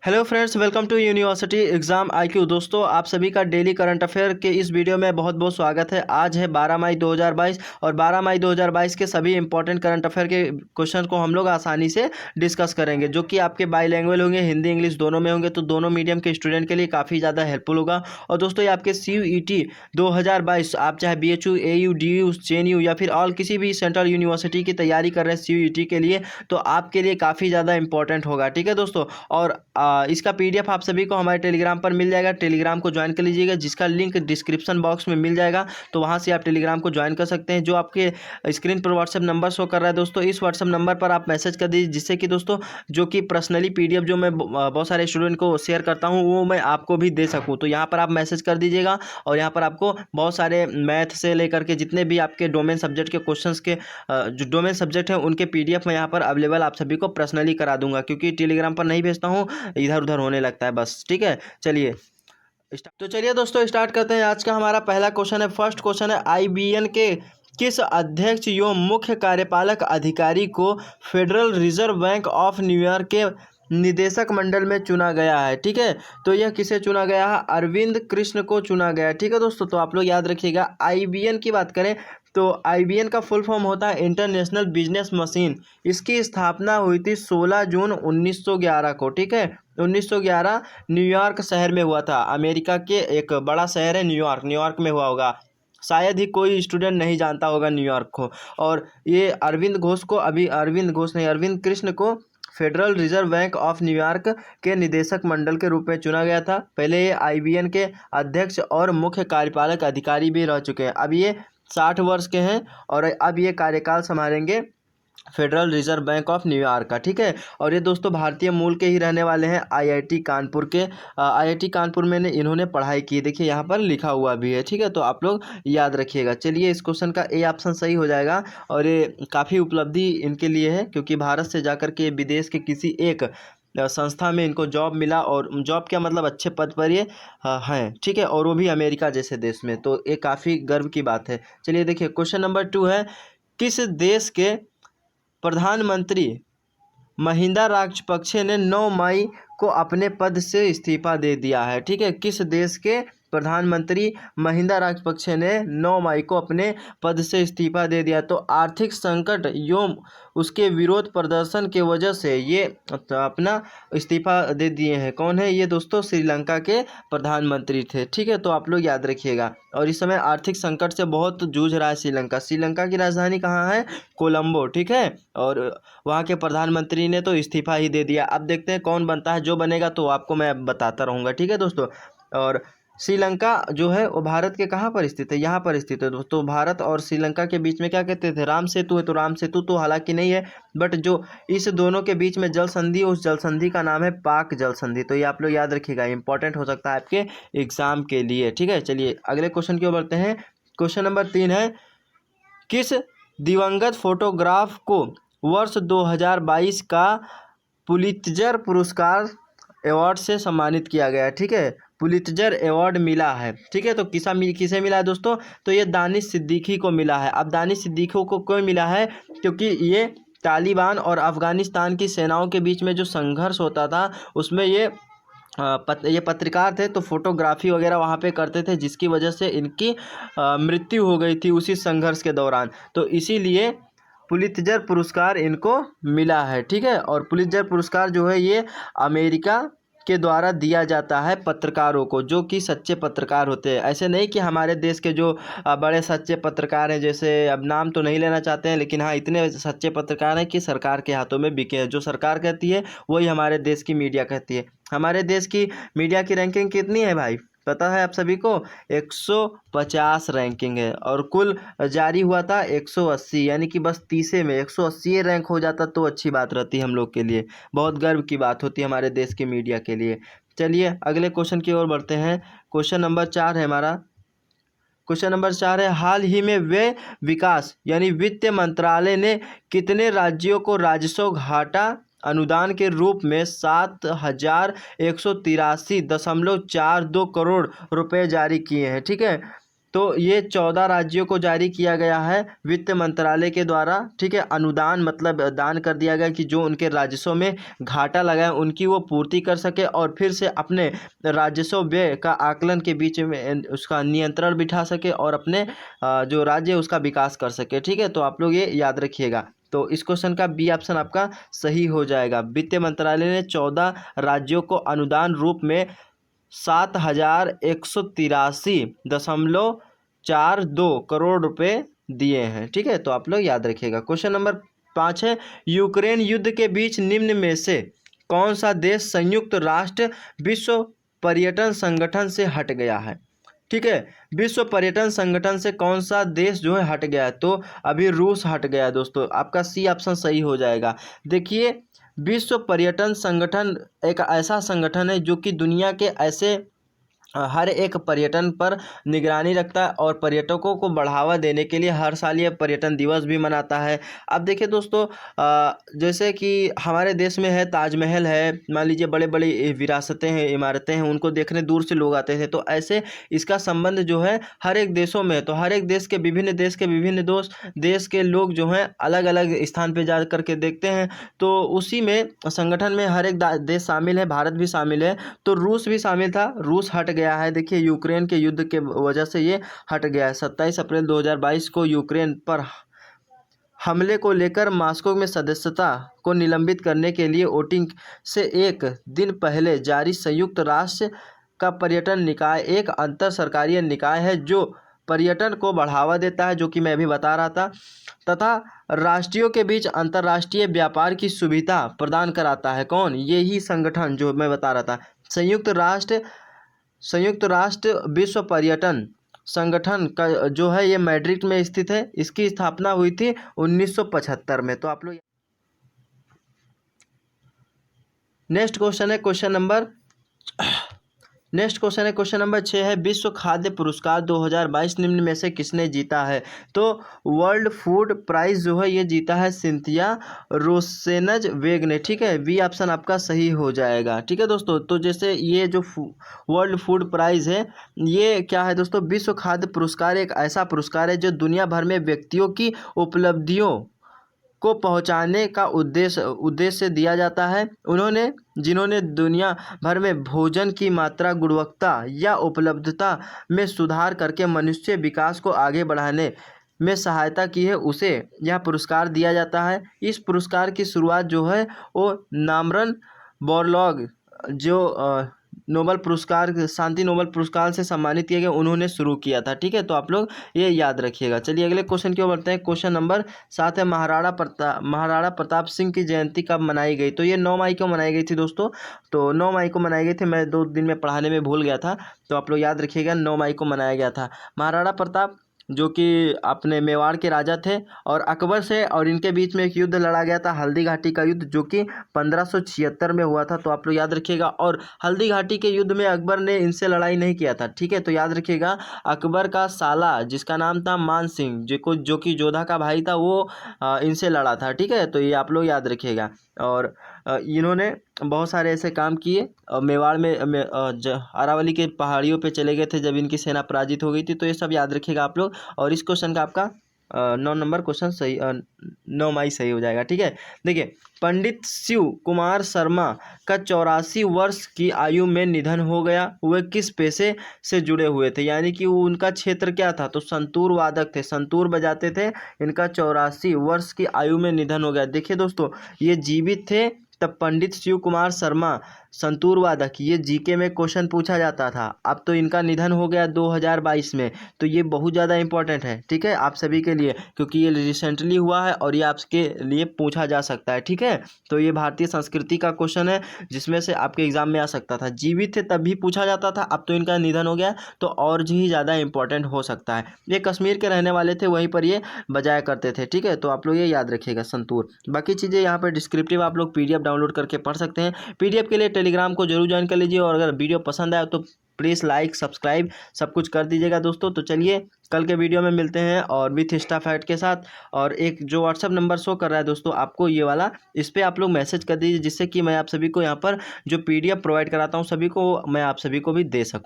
Hello friends, welcome to university exam IQ. दोस्तों, आप सभी का डेली करंट अफेयर के इस वीडियो में बहुत बहुत स्वागत है। आज है 12 मई 2022 और 12 मई 2022 के सभी इंपॉर्टेंट करंट अफेयर के क्वेश्चन को हम लोग आसानी से डिस्कस करेंगे, जो कि आपके बाईलैंग्वेज होंगे, हिंदी इंग्लिश दोनों में होंगे। तो दोनों मीडियम के स्टूडेंट के लिए काफ़ी ज़्यादा हेल्पफुल होगा। और दोस्तों, ये आपके CUET 2022, आप चाहे BHU, AU, DU, JNU या फिर ऑल किसी भी सेंट्रल यूनिवर्सिटी की तैयारी कर रहे हैं CUET के लिए, तो आपके लिए काफ़ी ज़्यादा इंपॉर्टेंट होगा। ठीक है दोस्तों, और इसका PDF आप सभी को हमारे टेलीग्राम पर मिल जाएगा। टेलीग्राम को ज्वाइन कर लीजिएगा, जिसका लिंक डिस्क्रिप्शन बॉक्स में मिल जाएगा। तो वहाँ से आप टेलीग्राम को ज्वाइन कर सकते हैं। जो आपके स्क्रीन पर व्हाट्सएप नंबर शो कर रहा है दोस्तों, इस व्हाट्सएप नंबर पर आप मैसेज कर दीजिए, जिससे कि दोस्तों जो कि पर्सनली PDF जो मैं बहुत सारे स्टूडेंट को शेयर करता हूँ, वो मैं आपको भी दे सकूँ। तो यहाँ पर आप मैसेज कर दीजिएगा और यहाँ पर आपको बहुत सारे मैथ से लेकर के जितने भी आपके डोमेन सब्जेक्ट के क्वेश्चंस के जो डोमेन सब्जेक्ट हैं, उनके PDF मैं यहाँ पर अवेलेबल आप सभी को पर्सनली करा दूंगा, क्योंकि टेलीग्राम पर नहीं भेजता हूँ, इधर उधर होने लगता है बस। ठीक है, चलिए तो चलिए दोस्तों स्टार्ट करते हैं। आज का हमारा पहला क्वेश्चन है, फर्स्ट क्वेश्चन है, IBN के किस अध्यक्ष एवं मुख्य कार्यपालक अधिकारी को federal reserve bank of New York के निदेशक मंडल में चुना गया है। ठीक है, तो यह किसे चुना गया है? अरविंद कृष्ण को चुना गया है। ठीक है दोस्तों, तो आप लोग याद रखिएगा। IBN की बात करें तो IBN का फुल फॉर्म होता है इंटरनेशनल बिजनेस मशीन। इसकी स्थापना हुई थी 16 जून 1911 को। ठीक है, 1911 न्यूयॉर्क शहर में हुआ था। अमेरिका के एक बड़ा शहर है न्यूयॉर्क, न्यूयॉर्क में हुआ होगा। शायद ही कोई स्टूडेंट नहीं जानता होगा न्यूयॉर्क को। और ये अरविंद कृष्ण को federal reserve bank of New York के निदेशक मंडल के रूप में चुना गया था। पहले ये IBN के अध्यक्ष और मुख्य कार्यपालक अधिकारी भी रह चुके हैं। अब ये 60 वर्ष के हैं और अब ये कार्यकाल संभालेंगे federal reserve bank of New York का। ठीक है, और ये दोस्तों भारतीय मूल के ही रहने वाले हैं, IIT कानपुर के। IIT कानपुर में इन्होंने पढ़ाई की, देखिए यहाँ पर लिखा हुआ भी है। ठीक है, तो आप लोग याद रखिएगा। चलिए, इस क्वेश्चन का A ऑप्शन सही हो जाएगा। और ये काफ़ी उपलब्धि इनके लिए है, क्योंकि भारत से जाकर के विदेश के किसी एक संस्था में इनको जॉब मिला, और जॉब क्या मतलब अच्छे पद पर ये हैं। ठीक है, और वो भी अमेरिका जैसे देश में, तो ये काफ़ी गर्व की बात है। चलिए देखिए, क्वेश्चन नंबर 2 है, किस देश के प्रधानमंत्री महिंदा राजपक्षे ने 9 मई को अपने पद से इस्तीफा दे दिया है? ठीक है, किस देश के प्रधानमंत्री महिंदा राजपक्षे ने 9 मई को अपने पद से इस्तीफा दे दिया? तो आर्थिक संकट एवं उसके विरोध प्रदर्शन के वजह से ये अपना इस्तीफा दे दिए हैं। कौन है ये दोस्तों? श्रीलंका के प्रधानमंत्री थे। ठीक है, तो आप लोग याद रखिएगा। और इस समय आर्थिक संकट से बहुत जूझ रहा है श्रीलंका। श्रीलंका की राजधानी कहाँ है? कोलंबो। ठीक है, और वहाँ के प्रधानमंत्री ने तो इस्तीफा ही दे दिया। अब देखते हैं कौन बनता है, जो बनेगा तो आपको मैं बताता रहूँगा। ठीक है दोस्तों, और श्रीलंका जो है वो भारत के कहाँ पर स्थित है? यहाँ पर स्थित है दोस्तों। भारत और श्रीलंका के बीच में क्या कहते थे? राम सेतु है। तो राम सेतु तो हालांकि नहीं है, बट जो इस दोनों के बीच में जल संधि, उस जल संधि का नाम है पाक जल संधि। तो ये आप लोग याद रखिएगा, इंपॉर्टेंट हो सकता है आपके एग्जाम के लिए। ठीक है, चलिए अगले क्वेश्चन की ओर बढ़ते हैं। क्वेश्चन नंबर 3 है, किस दिवंगत फोटोग्राफ को वर्ष 2022 का पुलित्जर पुरस्कार अवार्ड से सम्मानित किया गया है? ठीक है, पुलित्जर अवार्ड मिला है। ठीक है, तो किसे मिला है दोस्तों? तो ये दानिश सिद्दीकी को मिला है। अब दानिश सिद्दीकी को क्यों मिला है? क्योंकि ये तालिबान और अफगानिस्तान की सेनाओं के बीच में जो संघर्ष होता था, उसमें ये पत्रकार थे, तो फोटोग्राफी वगैरह वहाँ पे करते थे, जिसकी वजह से इनकी मृत्यु हो गई थी उसी संघर्ष के दौरान। तो इसीलिए पुलित्जर पुरस्कार इनको मिला है। ठीक है, और पुलित्जर पुरस्कार जो है ये अमेरिका के द्वारा दिया जाता है पत्रकारों को, जो कि सच्चे पत्रकार होते हैं। ऐसे नहीं कि हमारे देश के जो बड़े सच्चे पत्रकार हैं, जैसे अब नाम तो नहीं लेना चाहते हैं, लेकिन हाँ इतने सच्चे पत्रकार हैं कि सरकार के हाथों में बिके हैं। जो सरकार कहती है वही हमारे देश की मीडिया कहती है। हमारे देश की मीडिया की रैंकिंग कितनी है भाई, पता है आप सभी को? 150 रैंकिंग है, और कुल जारी हुआ था 180, यानी कि बस 30 में 180 रैंक हो जाता तो अच्छी बात रहती हम लोग के लिए। बहुत गर्व की बात होती है हमारे देश की मीडिया के लिए। चलिए अगले क्वेश्चन की ओर बढ़ते हैं। क्वेश्चन नंबर 4 है हमारा। क्वेश्चन नंबर 4 है, हाल ही में व्यय विकास यानी वित्त मंत्रालय ने कितने राज्यों को राजस्व घाटा अनुदान के रूप में 7,183.42 करोड़ रुपए जारी किए हैं? ठीक है, तो ये 14 राज्यों को जारी किया गया है वित्त मंत्रालय के द्वारा, ठीक है। अनुदान मतलब दान कर दिया गया कि जो उनके राजस्व में घाटा लगा है उनकी वो पूर्ति कर सके और फिर से अपने राजस्व व्यय का आकलन के बीच में उसका नियंत्रण बिठा सके और अपने जो राज्य है उसका विकास कर सके, ठीक है। तो आप लोग ये याद रखिएगा। तो इस क्वेश्चन का बी ऑप्शन आपका सही हो जाएगा। वित्त मंत्रालय ने 14 राज्यों को अनुदान रूप में 7,183.42 करोड़ रुपए दिए हैं, ठीक है। तो आप लोग याद रखिएगा। क्वेश्चन नंबर 5 है, यूक्रेन युद्ध के बीच निम्न में से कौन सा देश संयुक्त राष्ट्र विश्व पर्यटन संगठन से हट गया है, ठीक है। विश्व पर्यटन संगठन से कौन सा देश जो है हट गया है, तो अभी रूस हट गया है दोस्तों। आपका सी ऑप्शन सही हो जाएगा। देखिए, विश्व पर्यटन संगठन एक ऐसा संगठन है जो कि दुनिया के ऐसे हर एक पर्यटन पर निगरानी रखता है और पर्यटकों को बढ़ावा देने के लिए हर साल ये पर्यटन दिवस भी मनाता है। अब देखिए दोस्तों, जैसे कि हमारे देश में है ताजमहल है, मान लीजिए बड़े बड़े विरासतें हैं, इमारतें हैं, उनको देखने दूर से लोग आते थे। तो ऐसे इसका संबंध जो है हर एक देशों में, तो हर एक देश के विभिन्न देश के लोग जो हैं अलग अलग स्थान पर जा कर के देखते हैं। तो उसी में संगठन में हर एक देश शामिल है, भारत भी शामिल है। तो रूस भी शामिल था, रूस हट गया है। देखिए, यूक्रेन के युद्ध के वजह से ये हट गया है। 27 अप्रैल 2022 को यूक्रेन पर हमले को लेकर मॉस्को में सदस्यता को निलंबित करने के लिए वोटिंग से एक दिन पहले जारी संयुक्त राष्ट्र का पर्यटन निकाय एक अंतर सरकारीय निकाय है जो पर्यटन को बढ़ावा देता है, जो कि मैं अभी बता रहा था, तथा राष्ट्रीयों के बीच अंतर्राष्ट्रीय व्यापार की सुविधा प्रदान कराता है। कौन? यही संगठन जो मैं बता रहा था, संयुक्त राष्ट्र विश्व पर्यटन संगठन का जो है ये मैड्रिड में स्थित है। इसकी स्थापना हुई थी 1975 में। तो आप लोग नेक्स्ट क्वेश्चन है क्वेश्चन नंबर 6 है, विश्व खाद्य पुरस्कार 2022 निम्न में से किसने जीता है? तो वर्ल्ड फूड प्राइज जो है ये जीता है सिंथिया रोसेनजवेग ने, ठीक है। बी ऑप्शन आपका सही हो जाएगा, ठीक है दोस्तों। तो जैसे ये जो वर्ल्ड फूड प्राइज है ये क्या है दोस्तों? विश्व खाद्य पुरस्कार एक ऐसा पुरस्कार है जो दुनिया भर में व्यक्तियों की उपलब्धियों को पहुंचाने का उद्देश्य दिया जाता है। जिन्होंने दुनिया भर में भोजन की मात्रा, गुणवत्ता या उपलब्धता में सुधार करके मनुष्य विकास को आगे बढ़ाने में सहायता की है, उसे यह पुरस्कार दिया जाता है। इस पुरस्कार की शुरुआत जो है वो नॉर्मन बोरलॉग जो शांति नोबेल पुरस्कार से सम्मानित किए गए, उन्होंने शुरू किया था, ठीक है। तो आप लोग ये याद रखिएगा। चलिए अगले क्वेश्चन की ओर बढ़ते हैं। क्वेश्चन नंबर 7 है, महाराणा प्रताप सिंह की जयंती कब मनाई गई? तो ये 9 मई को मनाई गई थी दोस्तों। तो 9 मई को मनाई गई थी, मैं 2 दिन में पढ़ाने में भूल गया था। तो आप लोग याद रखिएगा, 9 मई को मनाया गया था। महाराणा प्रताप जो कि अपने मेवाड़ के राजा थे और अकबर से और इनके बीच में एक युद्ध लड़ा गया था, हल्दी घाटी का युद्ध, जो कि 1576 में हुआ था। तो आप लोग याद रखिएगा। और हल्दी घाटी के युद्ध में अकबर ने इनसे लड़ाई नहीं किया था, ठीक है। तो याद रखिएगा, अकबर का साला जिसका नाम था मान सिंह, जो कि जोधा का भाई था, वो इनसे लड़ा था, ठीक है। तो ये आप लोग याद रखिएगा। और इन्होंने बहुत सारे ऐसे काम किए। मेवाड़ में अरावली के पहाड़ियों पे चले गए थे जब इनकी सेना पराजित हो गई थी। तो ये सब याद रखिएगा आप लोग। और इस क्वेश्चन का आपका 9 नंबर क्वेश्चन सही, 9 मई सही हो जाएगा, ठीक है। देखिए, पंडित शिव कुमार शर्मा का 84 वर्ष की आयु में निधन हो गया। वे किस पेशे से जुड़े हुए थे? यानी कि उनका क्षेत्र क्या था? तो संतूर वादक थे, संतूर बजाते थे। इनका 84 वर्ष की आयु में निधन हो गया। देखिए दोस्तों, ये जीवित थे तब पंडित शिव कुमार शर्मा संतूर वादक, ये जीके में क्वेश्चन पूछा जाता था। अब तो इनका निधन हो गया 2022 में। तो ये बहुत ज़्यादा इंपॉर्टेंट है, ठीक है, आप सभी के लिए, क्योंकि ये रिसेंटली हुआ है और ये आपके लिए पूछा जा सकता है, ठीक है। तो ये भारतीय संस्कृति का क्वेश्चन है जिसमें से आपके एग्जाम में आ सकता था। जीवित थे तब भी पूछा जाता था, अब तो इनका निधन हो गया तो और ही ज़्यादा इंपॉर्टेंट हो सकता है। ये कश्मीर के रहने वाले थे, वहीं पर ये बजाया करते थे, ठीक है। तो आप लोग ये याद रखिएगा, संतूर। बाकी चीज़ें यहाँ पर डिस्क्रिप्टिव आप लोग PDF डाउनलोड करके पढ़ सकते हैं। PDF के लिए टेलीग्राम को जरूर ज्वाइन कर लीजिए। और अगर वीडियो पसंद आए तो प्लीज़ लाइक, सब्सक्राइब सब कुछ कर दीजिएगा दोस्तों। तो चलिए कल के वीडियो में मिलते हैं और विथ इंस्टा फैक्ट के साथ। और एक जो व्हाट्सअप नंबर शो कर रहा है दोस्तों आपको, ये वाला, इस पर आप लोग मैसेज कर दीजिए, जिससे कि मैं आप सभी को यहाँ पर जो PDF प्रोवाइड कराता हूँ सभी को, मैं आप सभी को भी दे सकूँ।